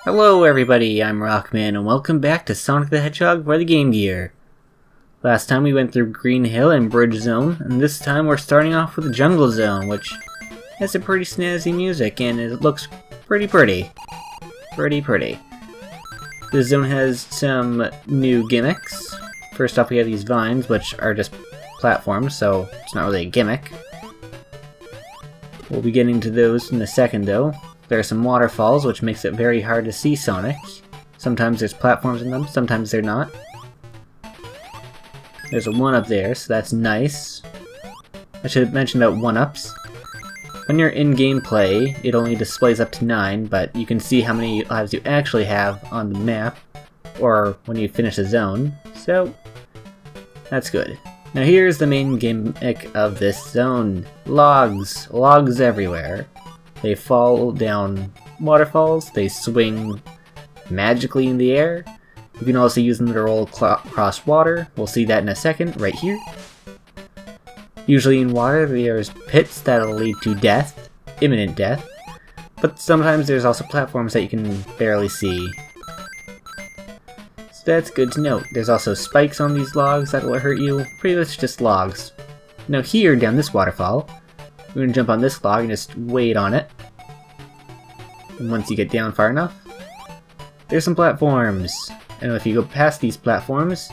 Hello everybody, I'm Rockman and welcome back to Sonic the Hedgehog for the Game Gear. Last time we went through Green Hill and Bridge Zone, and this time we're starting off with the Jungle Zone, which has a pretty snazzy music and it looks pretty pretty. This zone has some new gimmicks. First off we have these vines, which are just platforms, so it's not really a gimmick. We'll be getting to those in a second though. There are some waterfalls, which makes it very hard to see Sonic. Sometimes there's platforms in them, sometimes they're not. There's a 1-up there, so that's nice. I should have mentioned about 1-ups. When you're in gameplay, it only displays up to 9, but you can see how many lives you actually have on the map, or when you finish a zone, so that's good. Now here's the main gimmick of this zone. Logs. Logs everywhere. They fall down waterfalls, they swing magically in the air. You can also use them to roll across water. We'll see that in a second, right here. Usually in water, there's pits that'll lead to death, imminent death. But sometimes there's also platforms that you can barely see. So that's good to note. There's also spikes on these logs that'll hurt you. Pretty much just logs. Now here, down this waterfall, we're going to jump on this log and just wait on it. And once you get down far enough, there's some platforms. And if you go past these platforms,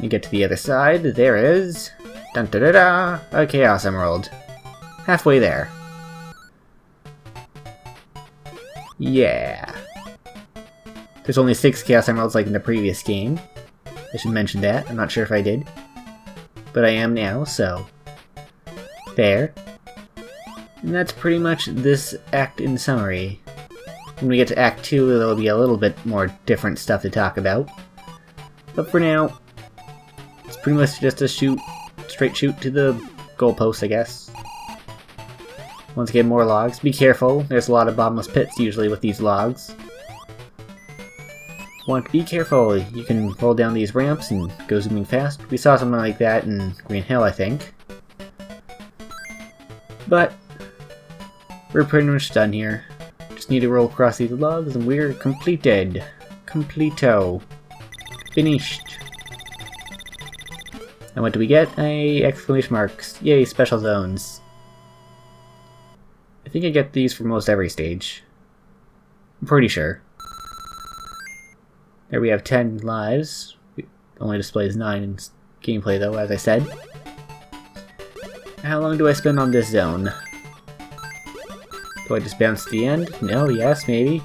you get to the other side, there is... Dun da da da! A Chaos Emerald. Halfway there. Yeah. There's only 6 Chaos Emeralds like in the previous game. I should mention that. I'm not sure if I did. But I am now, so... There. And that's pretty much this act in summary. When we get to Act 2, there'll be a little bit more different stuff to talk about. But for now, it's pretty much just a straight shoot to the goalpost, I guess. Once again, more logs. Be careful, there's a lot of bottomless pits usually with these logs. Want to be careful, you can roll down these ramps and go zooming fast. We saw something like that in Green Hill, I think. But we're pretty much done here. Just need to roll across these logs and we're completed. Completo. Finished. And what do we get? Exclamation marks. Yay, special zones. I think I get these for most every stage. I'm pretty sure. There we have 10 lives. It only displays 9 in gameplay though, as I said. How long do I spend on this zone? Do I just bounce to the end? No, yes, maybe.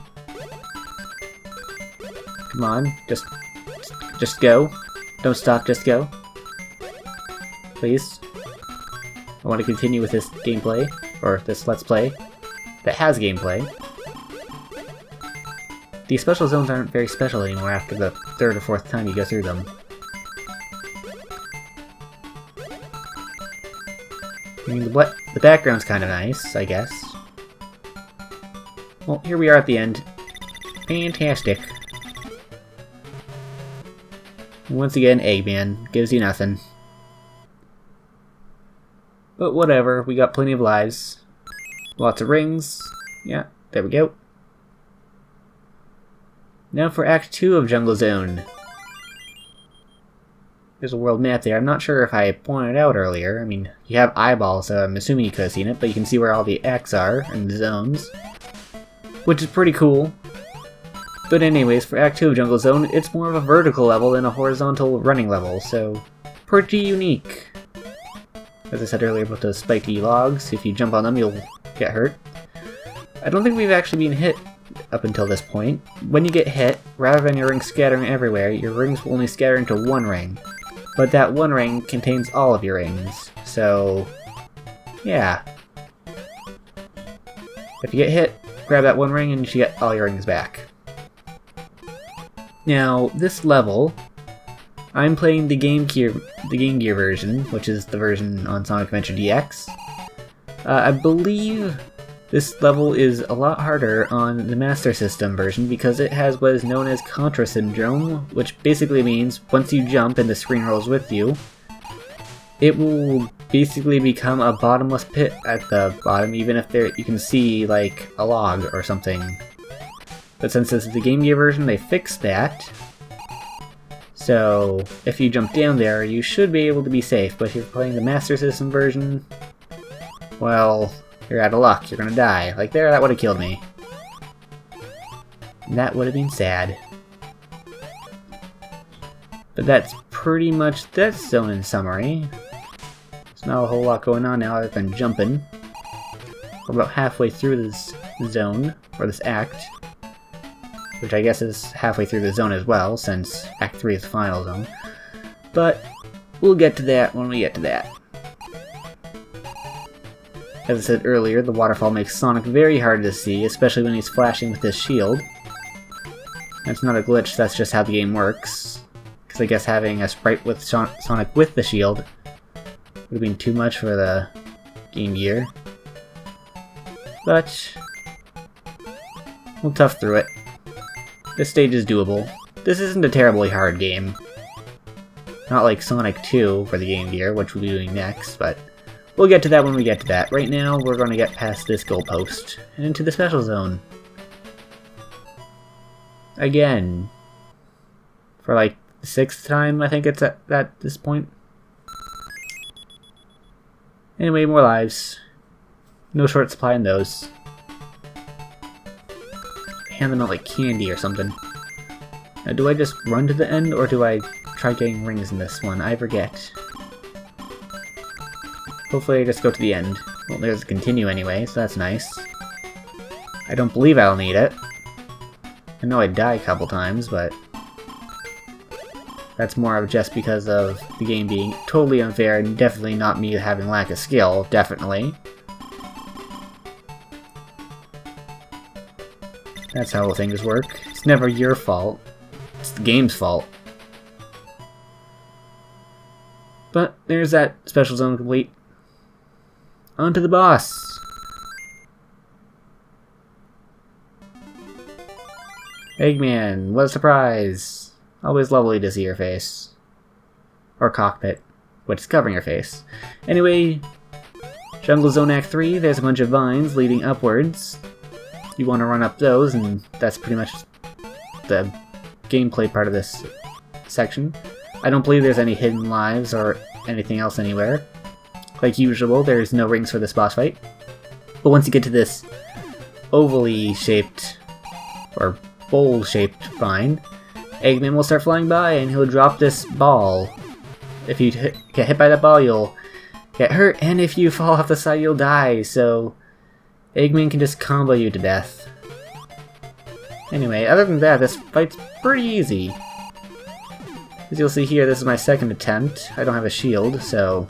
Come on, just go. Don't stop, just go. Please. I want to continue with this gameplay, or this Let's Play, that has gameplay. These special zones aren't very special anymore after the 3rd or 4th time you go through them. I mean, the background's kind of nice, I guess. Well, here we are at the end. Fantastic. Once again, Eggman gives you nothing. But whatever, we got plenty of lives. Lots of rings. Yeah, there we go. Now for Act 2 of Jungle Zone. There's a world map there. I'm not sure if I pointed out earlier. I mean, you have eyeballs, so I'm assuming you could have seen it, but you can see where all the acts are and the zones. Which is pretty cool. But anyways, for Act 2 of Jungle Zone, it's more of a vertical level than a horizontal running level, so pretty unique. As I said earlier about those spiky logs, if you jump on them you'll get hurt. I don't think we've actually been hit up until this point. When you get hit, rather than your rings scattering everywhere, your rings will only scatter into one ring. But that one ring contains all of your rings, so yeah. If you get hit, grab that one ring and you should get all your rings back. Now, this level, I'm playing the Game Gear version, which is the version on Sonic Adventure DX. I believe this level is a lot harder on the Master System version because it has what is known as Contra Syndrome, which basically means once you jump and the screen rolls with you, it will basically become a bottomless pit at the bottom, even if you can see like a log or something. But since this is the Game Gear version, they fixed that. So if you jump down there, you should be able to be safe. But if you're playing the Master System version, well, you're out of luck. You're gonna die. Like there, that would have killed me. And that would have been sad. But that's pretty much this zone in summary. There's not a whole lot going on now other than jumping. We're about halfway through this zone, or this act. Which I guess is halfway through the zone as well, since Act 3 is the final zone. But we'll get to that when we get to that. As I said earlier, the waterfall makes Sonic very hard to see, especially when he's flashing with his shield. That's not a glitch, that's just how the game works. Because I guess having a sprite with Sonic with the shield would have been too much for the Game Gear. But we'll tough through it. This stage is doable. This isn't a terribly hard game. Not like Sonic 2 for the Game Gear, which we'll be doing next, but we'll get to that when we get to that. Right now, we're going to get past this goalpost and into the special zone. Again. For like the 6th time, I think it's at this point. Anyway, more lives. No short supply in those. Hand them out like candy or something. Now, do I just run to the end, or do I try getting rings in this one? I forget. Hopefully I just go to the end. Well, there's a continue anyway, so that's nice. I don't believe I'll need it. I know I die a couple times, but that's more of just because of the game being totally unfair and definitely not me having lack of skill, definitely. That's how things work. It's never your fault. It's the game's fault. But there's that special zone complete. On to the boss! Eggman, what a surprise! Always lovely to see your face. Or cockpit, which is covering your face. Anyway, Jungle Zone Act 3, there's a bunch of vines leading upwards. You want to run up those, and that's pretty much the gameplay part of this section. I don't believe there's any hidden lives or anything else anywhere. Like usual, there's no rings for this boss fight. But once you get to this ovally shaped, or bowl-shaped vine, Eggman will start flying by and he'll drop this ball. If you get hit by that ball, you'll get hurt, and if you fall off the side, you'll die, so Eggman can just combo you to death. Anyway, other than that, this fight's pretty easy. As you'll see here, this is my second attempt. I don't have a shield, so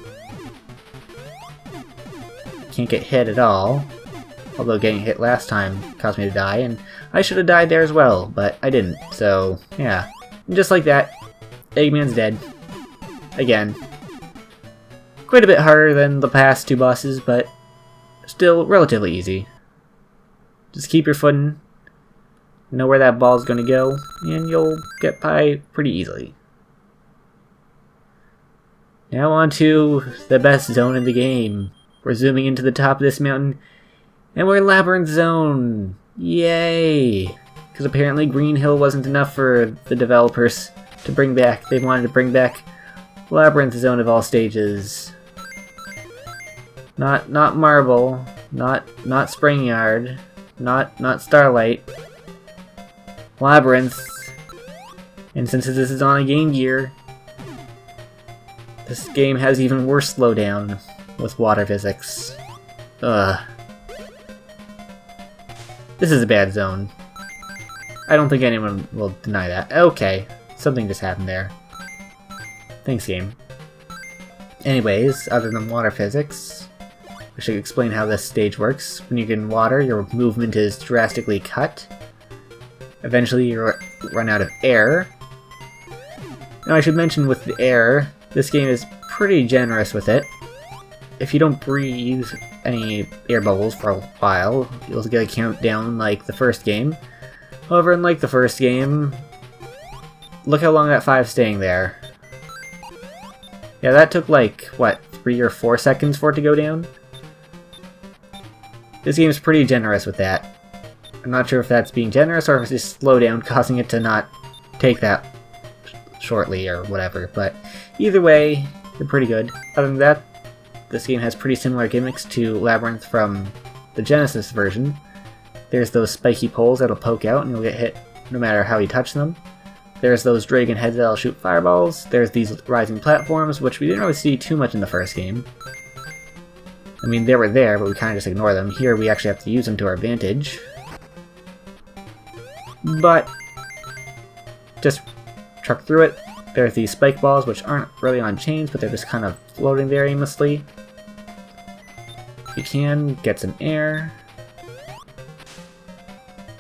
can't get hit at all. Although getting hit last time caused me to die, and I should have died there as well, but I didn't, so yeah. And just like that, Eggman's dead. Again. Quite a bit harder than the past two bosses, but still relatively easy. Just keep your footing, know where that ball's gonna go, and you'll get by pretty easily. Now on to the best zone in the game. We're zooming into the top of this mountain, and we're in Labyrinth Zone! Yay! Because apparently Green Hill wasn't enough for the developers to bring back. They wanted to bring back Labyrinth Zone of all stages. Not Marble, not Spring Yard, not Starlight. Labyrinth. And since this is on a Game Gear, this game has even worse slowdown with water physics. Ugh. This is a bad zone. I don't think anyone will deny that. Okay, something just happened there. Thanks, game. Anyways, other than water physics, I should explain how this stage works. When you get in water, your movement is drastically cut. Eventually, you run out of air. Now, I should mention with the air, this game is pretty generous with it. If you don't breathe any air bubbles for a while, you'll get a countdown like the first game. However, unlike the first game, look how long that 5's staying there. Yeah, that took like, what, 3 or 4 seconds for it to go down? This game is pretty generous with that. I'm not sure if that's being generous or if it's just slowdown causing it to not take that shortly or whatever, but either way, they're pretty good. Other than that, this game has pretty similar gimmicks to Labyrinth from the Genesis version. There's those spiky poles that'll poke out and you'll get hit no matter how you touch them. There's those dragon heads that'll shoot fireballs. There's these rising platforms, which we didn't really see too much in the first game. I mean, they were there, but we kind of just ignore them. Here we actually have to use them to our advantage. But just truck through it. There's these spike balls, which aren't really on chains, but they're just kind of floating there aimlessly. If you can, get some air.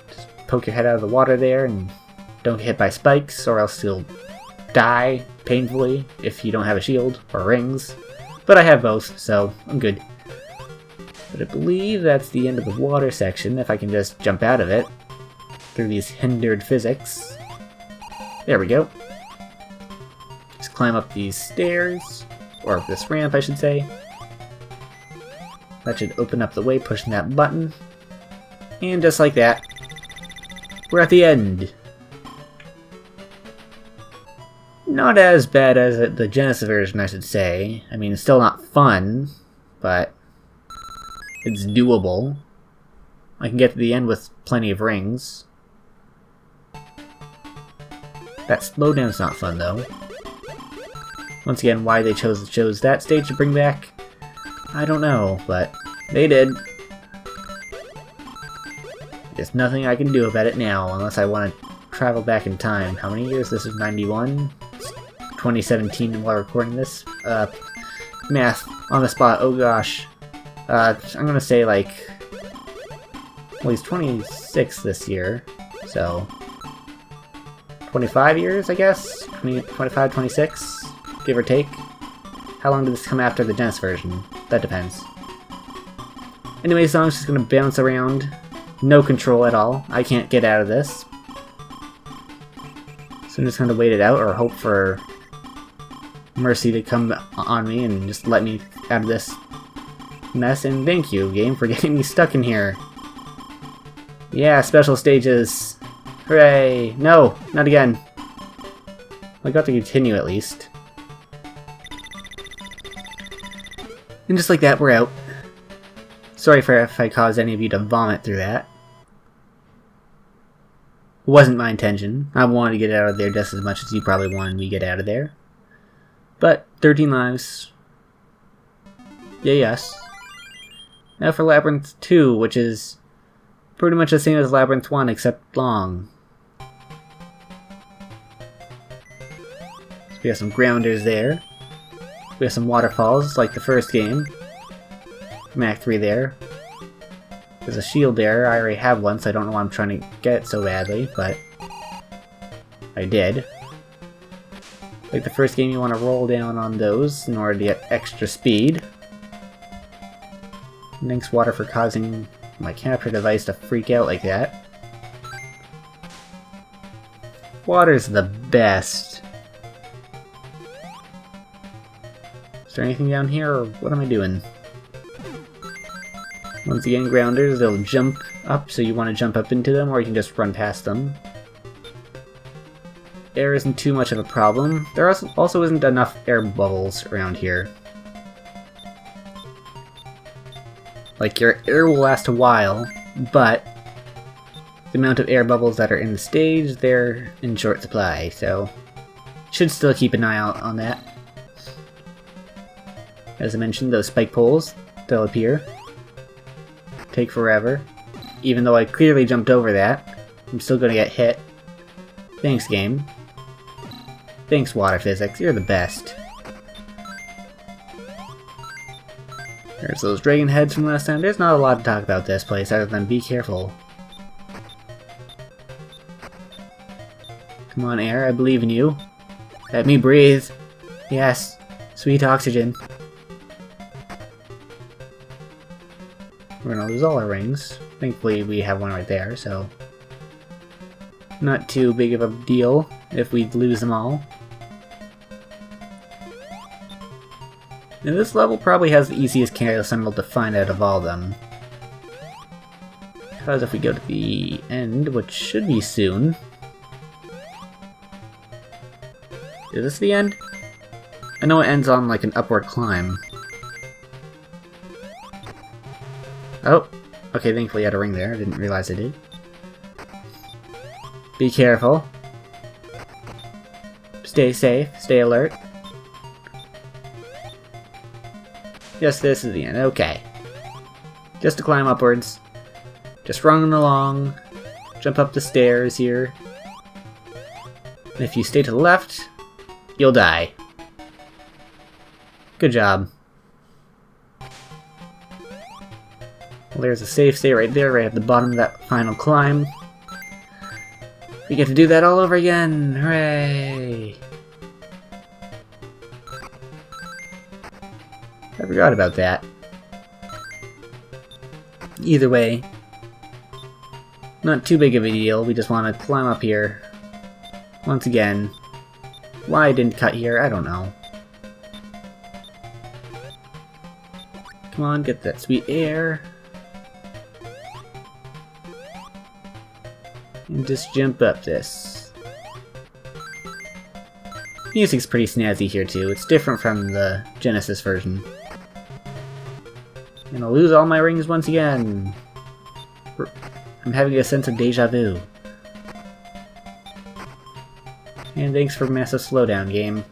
Just poke your head out of the water there and don't get hit by spikes, or else you'll die painfully if you don't have a shield or rings. But I have both, so I'm good. But I believe that's the end of the water section, if I can just jump out of it through these hindered physics. There we go. Just climb up these stairs, or this ramp I should say. That should open up the way, pushing that button. And just like that, we're at the end. Not as bad as the Genesis version, I should say. I mean, it's still not fun, but it's doable. I can get to the end with plenty of rings. That slowdown's not fun, though. Once again, why they chose that stage to bring back, I don't know, but they did. There's nothing I can do about it now, unless I want to travel back in time. How many years? This is 91? It's 2017 while recording this. Math on the spot, oh gosh. I'm gonna say like, well, he's 26 this year, so 25 years, I guess? 25, 26, give or take. How long did this come after the Genesis version? That depends. Anyway, so I'm just gonna bounce around. No control at all. I can't get out of this. So I'm just gonna wait it out or hope for mercy to come on me and just let me out of this mess. And thank you, game, for getting me stuck in here. Yeah, special stages. Hooray! No, not again. I got to continue at least. And just like that, we're out. Sorry if I caused any of you to vomit through that. It wasn't my intention. I wanted to get out of there just as much as you probably wanted me to get out of there. But 13 lives. Yeah, yes. Now for Labyrinth 2, which is pretty much the same as Labyrinth 1, except long. So we have some grounders there. We have some waterfalls, like the first game. From Act 3 there. There's a shield there. I already have one, so I don't know why I'm trying to get it so badly, but I did. Like the first game, you want to roll down on those in order to get extra speed. Thanks, water, for causing my capture device to freak out like that. Water's the best. Is there anything down here, or what am I doing? Once again, grounders, they'll jump up, so you want to jump up into them, or you can just run past them. Air isn't too much of a problem. There also isn't enough air bubbles around here. Like, your air will last a while, but the amount of air bubbles that are in the stage, they're in short supply, so should still keep an eye out on that. As I mentioned, those spike poles, they'll appear. Take forever. Even though I clearly jumped over that, I'm still gonna get hit. Thanks, game. Thanks, water physics. You're the best. There's those dragon heads from last time. There's not a lot to talk about this place other than be careful. Come on, air. I believe in you. Let me breathe. Yes. Sweet oxygen. We're gonna lose all our rings. Thankfully, we have one right there, so not too big of a deal if we lose them all. Now this level probably has the easiest Chaos Emerald to find out of all of them. As if we go to the end, which should be soon. Is this the end? I know it ends on like an upward climb. Oh, okay, thankfully I had a ring there. I didn't realize I did. Be careful. Stay safe, stay alert. Yes, this is the end. Okay. Just to climb upwards. Just running along. Jump up the stairs here. And if you stay to the left, you'll die. Good job. Well, there's a safe stay right there, right at the bottom of that final climb. We get to do that all over again! Hooray! I forgot about that. Either way, not too big of a deal. We just want to climb up here. Once again. Why I didn't cut here, I don't know. Come on, get that sweet air. And just jump up this. Music's pretty snazzy here too. It's different from the Genesis version. I'm gonna lose all my rings once again. I'm having a sense of deja vu. And thanks for massive slowdown, game.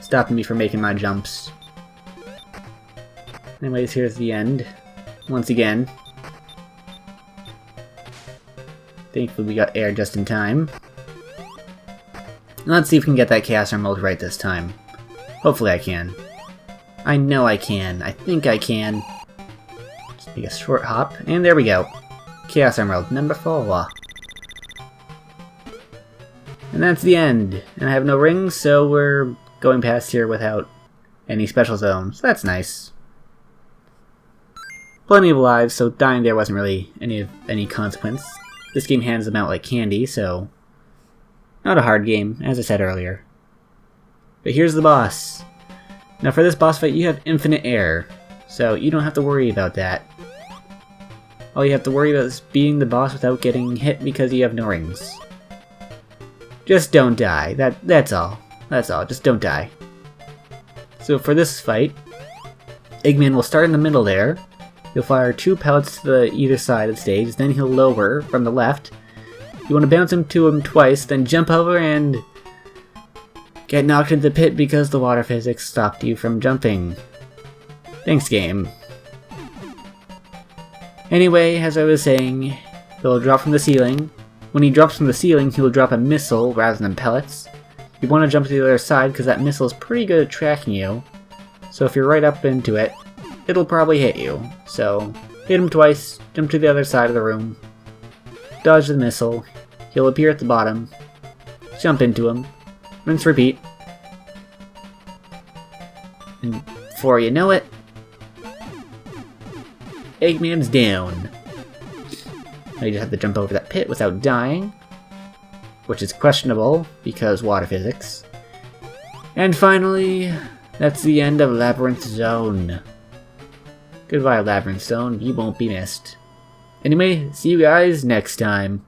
Stopping me from making my jumps. Anyways, here's the end. Once again. Thankfully we got air just in time. Let's see if we can get that Chaos Emerald right this time. Hopefully I can. I know I can. I think I can. Just make a short hop, and there we go. Chaos Emerald number 4. And that's the end. And I have no rings, so we're going past here without any special zones. That's nice. Plenty of lives, so dying there wasn't really any consequence. This game hands them out like candy, so not a hard game, as I said earlier. But here's the boss. Now for this boss fight, you have infinite air, so you don't have to worry about that. All you have to worry about is beating the boss without getting hit because you have no rings. Just don't die. That's all. That's all. Just don't die. So for this fight, Eggman will start in the middle there. He'll fire 2 pellets to either side of the stage, then he'll lower from the left. You want to bounce him twice, then jump over and get knocked into the pit because the water physics stopped you from jumping. Thanks, game. Anyway, as I was saying, he'll drop from the ceiling. When he drops from the ceiling, he'll drop a missile rather than pellets. You want to jump to the other side because that missile is pretty good at tracking you. So if you're right up into it, it'll probably hit you. So hit him twice, jump to the other side of the room, dodge the missile, he'll appear at the bottom, jump into him, rinse, repeat. And before you know it, Eggman's down. Now you just have to jump over that pit without dying, which is questionable because water physics. And finally, that's the end of Labyrinth Zone. Goodbye, Labyrinth Zone. You won't be missed. Anyway, see you guys next time.